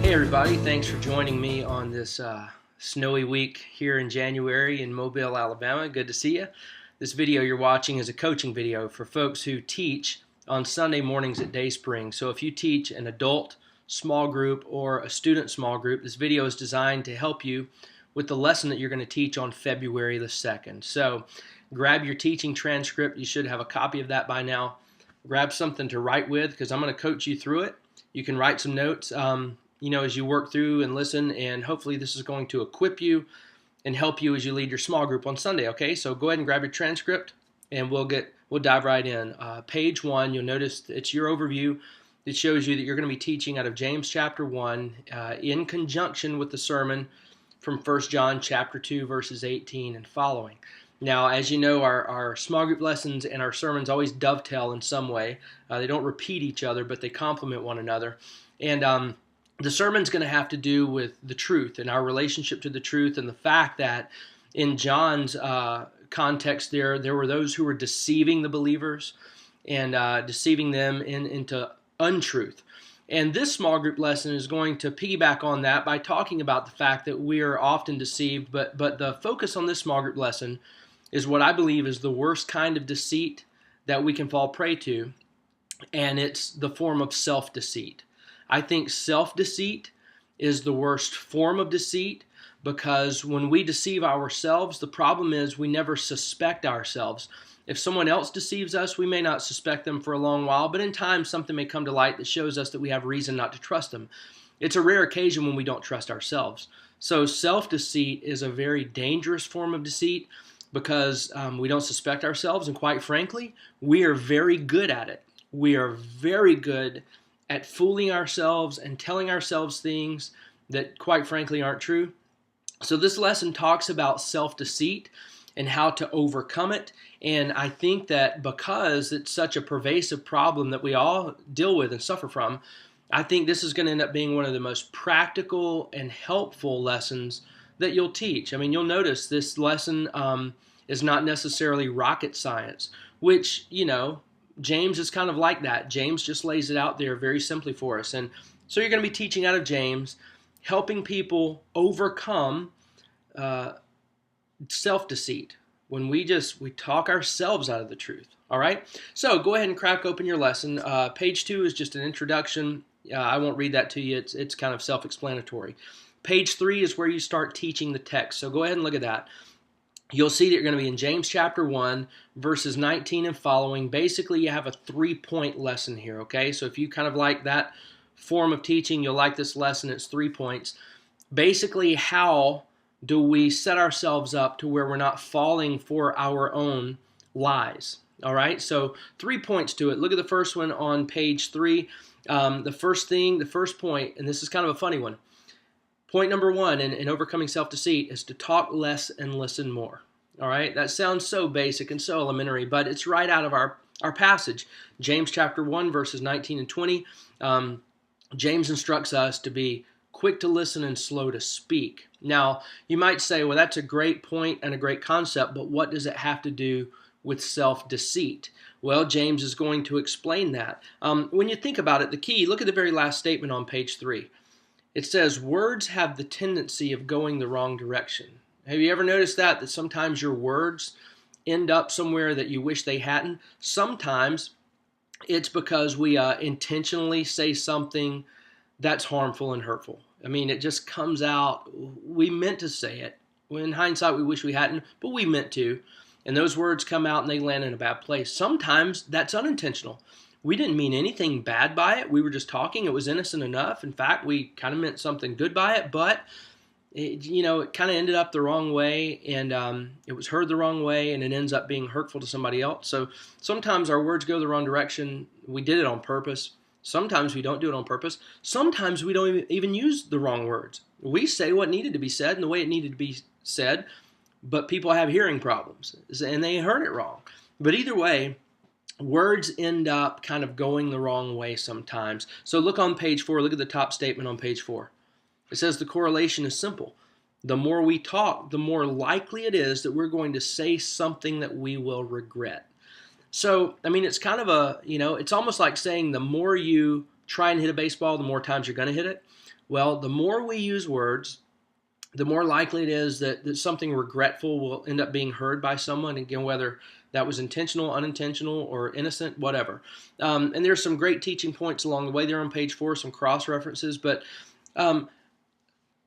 Hey everybody, thanks for joining me on this snowy week here in January in Mobile, Alabama. Good to see you. This video you're watching is a coaching video for folks who teach on Sunday mornings at Dayspring. So if you teach an adult small group or a student small group, this video is designed to help you with the lesson that you're going to teach on February the 2nd. So grab your teaching transcript. You should have a copy of that by now. Grab something to write with because I'm going to coach you through it. You can write some notes as you work through and listen, and hopefully this is going to equip you and help you as you lead your small group on Sunday. Okay, so go ahead and grab your transcript and we'll dive right in. Page 1, you'll notice it's your overview. It shows you that you're going to be teaching out of James chapter 1 in conjunction with the sermon from 1 John chapter 2 verses 18 and following. Now, as you know, our small group lessons and our sermons always dovetail in some way. They don't repeat each other, but they complement one another. And the sermon's going to have to do with the truth and our relationship to the truth, and the fact that in John's context there were those who were deceiving the believers and deceiving them into untruth. And this small group lesson is going to piggyback on that by talking about the fact that we are often deceived, but the focus on this small group lesson is what I believe is the worst kind of deceit that we can fall prey to, and it's the form of self-deceit. I think self-deceit is the worst form of deceit, because when we deceive ourselves, the problem is we never suspect ourselves. If someone else deceives us, we may not suspect them for a long while, but in time something may come to light that shows us that we have reason not to trust them. It's a rare occasion when we don't trust ourselves. So self-deceit is a very dangerous form of deceit because we don't suspect ourselves, and quite frankly, we are very good at it. We are very good at fooling ourselves and telling ourselves things that quite frankly aren't true. So this lesson talks about self-deceit and how to overcome it. And I think that because it's such a pervasive problem that we all deal with and suffer from, I think this is going to end up being one of the most practical and helpful lessons that you'll teach. I mean, you'll notice this lesson is not necessarily rocket science, which, James is kind of like that. James just lays it out there very simply for us. And so you're going to be teaching out of James, helping people overcome self-deceit when we talk ourselves out of the truth. All right? So go ahead and crack open your lesson. Page 2 is just an introduction. I won't read that to you. It's kind of self-explanatory. Page 3 is where you start teaching the text. So go ahead and look at that. You'll see that you're going to be in James chapter 1, verses 19 and following. Basically, you have a 3-point lesson here, okay? So if you kind of like that form of teaching, you'll like this lesson. It's 3 points. Basically, how do we set ourselves up to where we're not falling for our own lies? All right, so 3 points to it. Look at the first one on page 3. The first point, and this is kind of a funny one. Point number 1 in overcoming self-deceit is to talk less and listen more. All right, that sounds so basic and so elementary, but it's right out of our passage. James chapter 1, verses 19 and 20. James instructs us to be quick to listen and slow to speak. Now, you might say, well, that's a great point and a great concept, but what does it have to do with self-deceit? Well, James is going to explain that. When you think about it, the key, look at the very last statement on page 3. It says, words have the tendency of going the wrong direction. Have you ever noticed that sometimes your words end up somewhere that you wish they hadn't? Sometimes it's because we intentionally say something that's harmful and hurtful. I mean, it just comes out. We meant to say it. In hindsight, we wish we hadn't, but we meant to. And those words come out and they land in a bad place. Sometimes that's unintentional. We didn't mean anything bad by it. We were just talking. It was innocent enough. In fact, we kind of meant something good by it, but it kind of ended up the wrong way, and it was heard the wrong way, and it ends up being hurtful to somebody else. So sometimes our words go the wrong direction. We did it on purpose. Sometimes we don't do it on purpose. Sometimes we don't even use the wrong words. We say what needed to be said in the way it needed to be said, but people have hearing problems, and they heard it wrong. But either way, words end up kind of going the wrong way sometimes. So look on page 4. Look at the top statement on page 4. It says the correlation is simple. The more we talk, the more likely it is that we're going to say something that we will regret. So, I mean, it's kind of it's almost like saying the more you try and hit a baseball, the more times you're going to hit it. Well, the more we use words, the more likely it is that something regretful will end up being heard by someone, again, whether that was intentional, unintentional, or innocent, whatever. And there's some great teaching points along the way there on page 4, some cross references, but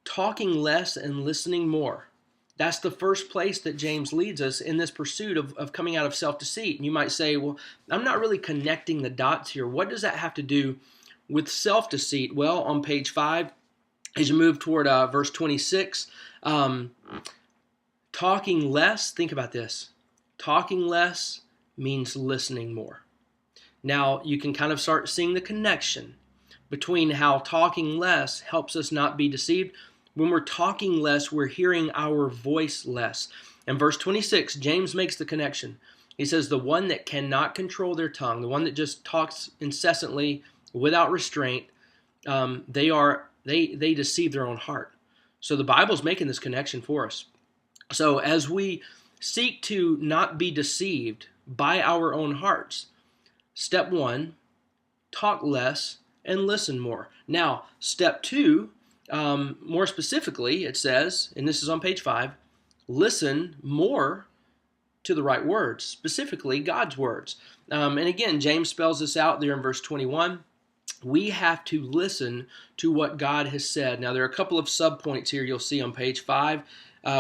talking less and listening more. That's the first place that James leads us in this pursuit of coming out of self-deceit. And you might say, well, I'm not really connecting the dots here. What does that have to do with self-deceit? Well, on page 5, as you move toward verse 26, talking less, think about this. Talking less means listening more. Now, you can kind of start seeing the connection between how talking less helps us not be deceived. When we're talking less, we're hearing our voice less. In verse 26, James makes the connection. He says, the one that cannot control their tongue, the one that just talks incessantly without restraint, they deceive their own heart. So the Bible's making this connection for us. So as we seek to not be deceived by our own hearts, step 1, talk less and listen more. Now, step 2, more specifically, it says, and this is on page 5, listen more to the right words, specifically God's words. And again, James spells this out there in verse 21. We have to listen to what God has said. Now, there are a couple of subpoints here you'll see on page 5.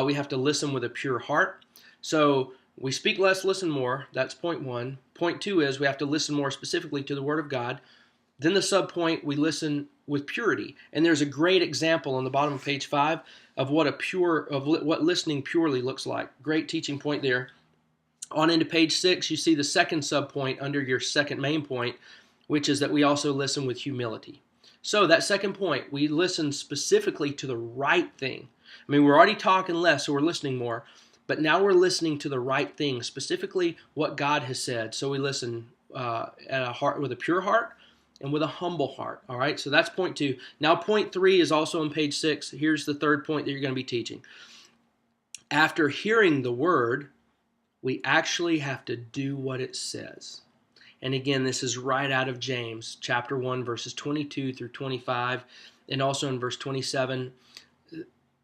We have to listen with a pure heart. So we speak less, listen more. That's point 1. Point 2 is we have to listen more specifically to the Word of God. Then the subpoint, we listen with purity. And there's a great example on the bottom of page 5 of what what listening purely looks like. Great teaching point there. On into page 6, you see the second subpoint under your second main point, which is that we also listen with humility. So that second point, we listen specifically to the right thing. I mean, we're already talking less, so we're listening more. But now we're listening to the right thing, specifically what God has said. So we listen at a heart with a pure heart and with a humble heart. All right, so that's point 2. Now point 3 is also on page 6. Here's the third point that you're going to be teaching. After hearing the word, we actually have to do what it says. And again, this is right out of James, chapter 1, verses 22 through 25, and also in verse 27.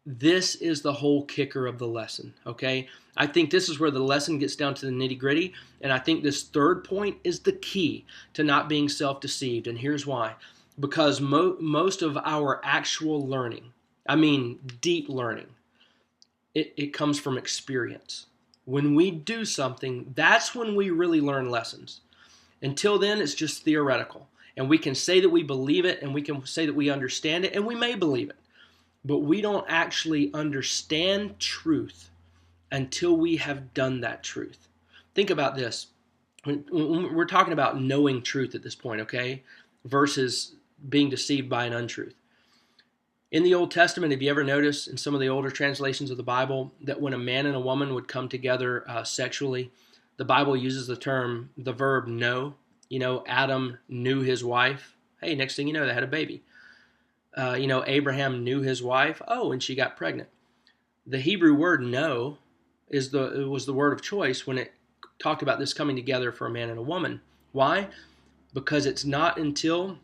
This is the whole kicker of the lesson, okay? I think this is where the lesson gets down to the nitty-gritty, and I think this third point is the key to not being self-deceived, and here's why. Because most of our actual learning, I mean deep learning, it comes from experience. When we do something, that's when we really learn lessons. Until then, it's just theoretical. And we can say that we believe it, and we can say that we understand it, and we may believe it. But we don't actually understand truth until we have done that truth. Think about this. When we're talking about knowing truth at this point, okay, versus being deceived by an untruth. In the Old Testament, have you ever noticed in some of the older translations of the Bible that when a man and a woman would come together sexually, the Bible uses the verb know. You know, Adam knew his wife. Hey, next thing you know, they had a baby. Abraham knew his wife. Oh, and she got pregnant. The Hebrew word know was the word of choice when it talked about this coming together for a man and a woman. Why? Because it's not until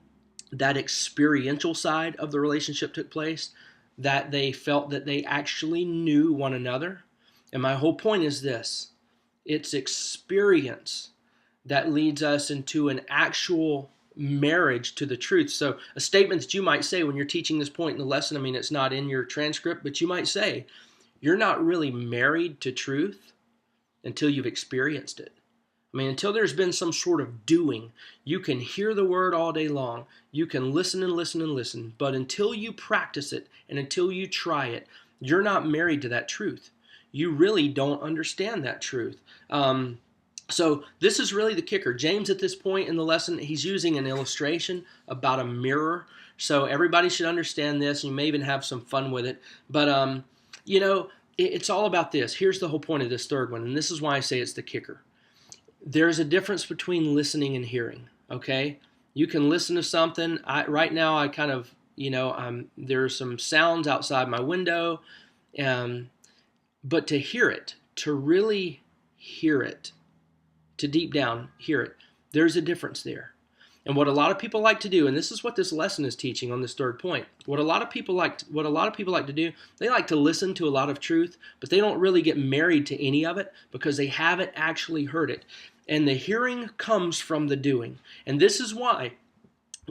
that experiential side of the relationship took place that they felt that they actually knew one another. And my whole point is this. It's experience that leads us into an actual marriage to the truth. So a statement that you might say when you're teaching this point in the lesson, I mean, it's not in your transcript, but you might say, you're not really married to truth until you've experienced it. I mean, until there's been some sort of doing, you can hear the word all day long. You can listen and listen and listen. But until you practice it and until you try it, you're not married to that truth. You really don't understand that truth. So this is really the kicker. James, at this point in the lesson, he's using an illustration about a mirror. So everybody should understand this. You may even have some fun with it. But, it's all about this. Here's the whole point of this third one. And this is why I say it's the kicker. There's a difference between listening and hearing, okay? You can listen to something. Right now, I kind of, there's some sounds outside my window. But to hear it, to really hear it, to deep down hear it, there's a difference there. And what a lot of people like to do, and this is what this lesson is teaching on this third point, what a lot of people like to do, they like to listen to a lot of truth, but they don't really get married to any of it because they haven't actually heard it. And the hearing comes from the doing. And this is why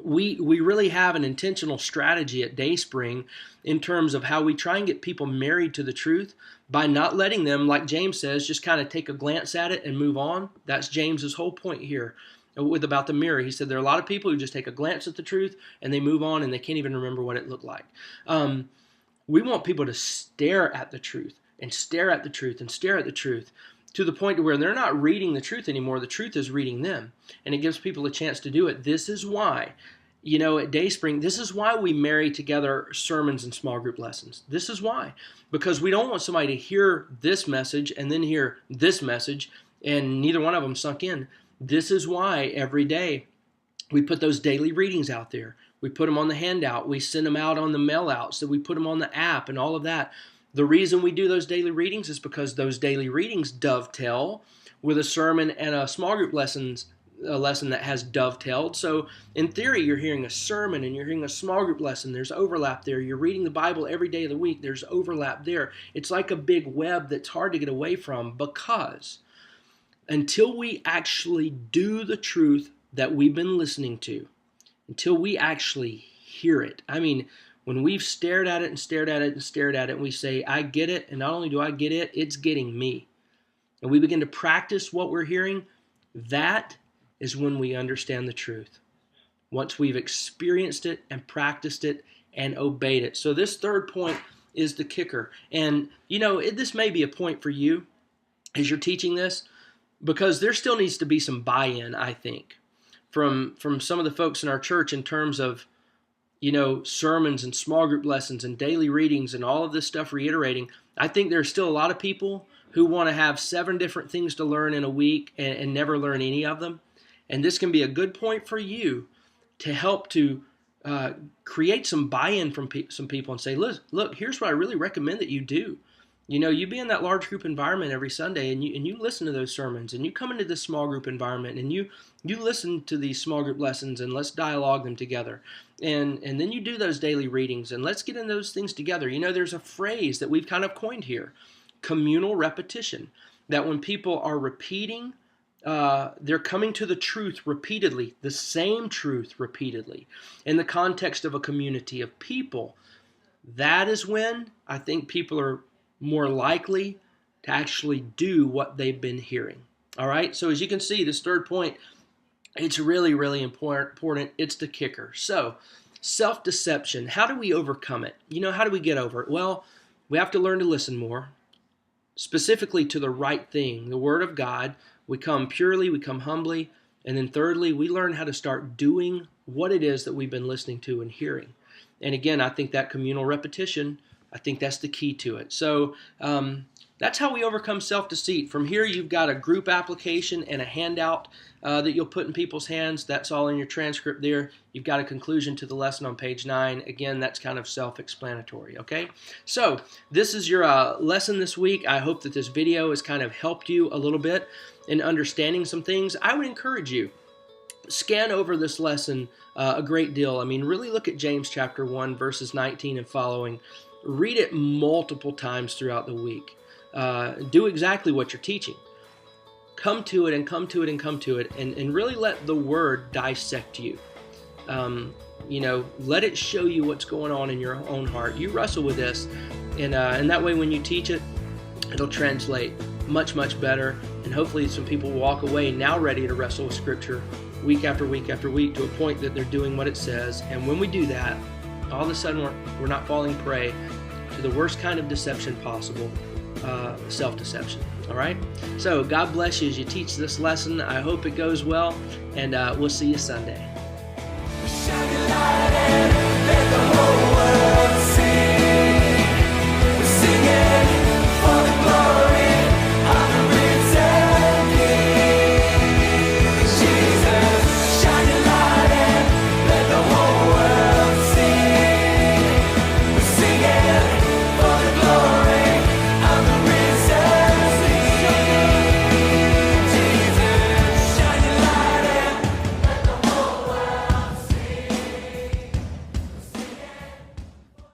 we really have an intentional strategy at Dayspring in terms of how we try and get people married to the truth by not letting them, like James says, just kind of take a glance at it and move on. That's James's whole point here with about the mirror. He said there are a lot of people who just take a glance at the truth and they move on and they can't even remember what it looked like. We want people to stare at the truth and stare at the truth and stare at the truth, to the point to where they're not reading the truth anymore. The truth is reading them, and it gives people a chance to do it. This is why, at Dayspring, this is why we marry together sermons and small group lessons. This is why, because we don't want somebody to hear this message and then hear this message, and neither one of them sunk in. This is why every day we put those daily readings out there. We put them on the handout. We send them out on the mail outs. So we put them on the app and all of that. The reason we do those daily readings is because those daily readings dovetail with a sermon and a small group lesson that has dovetailed. So in theory, you're hearing a sermon and you're hearing a small group lesson. There's overlap there. You're reading the Bible every day of the week. There's overlap there. It's like a big web that's hard to get away from, because until we actually do the truth that we've been listening to, until we actually hear it, when we've stared at it and stared at it and stared at it, and we say, I get it, and not only do I get it, it's getting me. And we begin to practice what we're hearing, that is when we understand the truth. Once we've experienced it and practiced it and obeyed it. So this third point is the kicker. And, this may be a point for you as you're teaching this, because there still needs to be some buy-in, I think, from some of the folks in our church in terms of, sermons and small group lessons and daily readings and all of this stuff reiterating. I think there's still a lot of people who want to have 7 different things to learn in a week and never learn any of them. And this can be a good point for you to help to create some buy-in from some people and say, look, here's what I really recommend that you do. You be in that large group environment every Sunday and you listen to those sermons, and you come into this small group environment and you listen to these small group lessons, and let's dialogue them together. And then you do those daily readings, and let's get in those things together. There's a phrase that we've kind of coined here, communal repetition, that when people are repeating, they're coming to the truth repeatedly, the same truth repeatedly, in the context of a community of people. That is when I think people are more likely to actually do what they've been hearing. All right, so as you can see, this third point, it's really, really important. It's the kicker. So, self-deception, how do we overcome it? How do we get over it? Well, we have to learn to listen more, specifically to the right thing, the Word of God. We come purely, we come humbly, and then thirdly, we learn how to start doing what it is that we've been listening to and hearing. And again, I think that communal repetition, I think that's the key to it. So that's how we overcome self-deceit. From here, you've got a group application and a handout that you'll put in people's hands. That's all in your transcript there. You've got a conclusion to the lesson on page 9. Again, that's kind of self-explanatory, okay? So this is your lesson this week. I hope that this video has kind of helped you a little bit in understanding some things. I would encourage you, scan over this lesson a great deal. Really look at James chapter 1, verses 19 and following. Read it multiple times throughout the week. Do exactly what you're teaching. Come to it and come to it and come to it, and really let the Word dissect you. Let it show you what's going on in your own heart. You wrestle with this, and that way when you teach it, it'll translate much, much better, and hopefully some people walk away now ready to wrestle with Scripture week after week after week to a point that they're doing what it says. And when we do that, all of a sudden we're not falling prey to the worst kind of deception possible, self-deception. All right? So God bless you as you teach this lesson. I hope it goes well, and we'll see you Sunday.